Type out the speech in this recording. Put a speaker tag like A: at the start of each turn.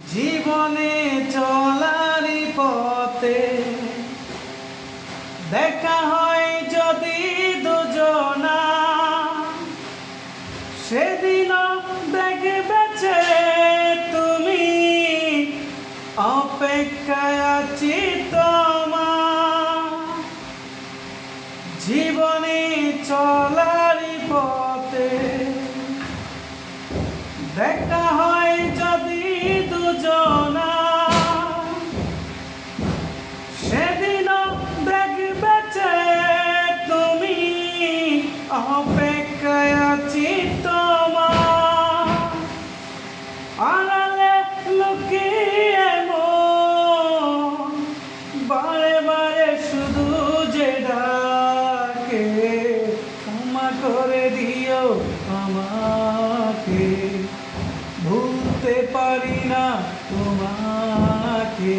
A: জীবনে চলারই পথে দেখা হয় যদি দুজনা, সেদিনও দেখবে যে তুমি অপেক্ষায় আছি তোমার। জীবনে চলারই পথে দেখা হয় যদি দুজনা, সেদিনও দেখবে যে তুমি অপেক্ষায় আছি তোমার। আড়ালে লুকিয়ে মন বারে বারে শুধু যে ডাকে, ক্ষমা করে দিও আমাকে, ভুলতে পারি না তোমাকে।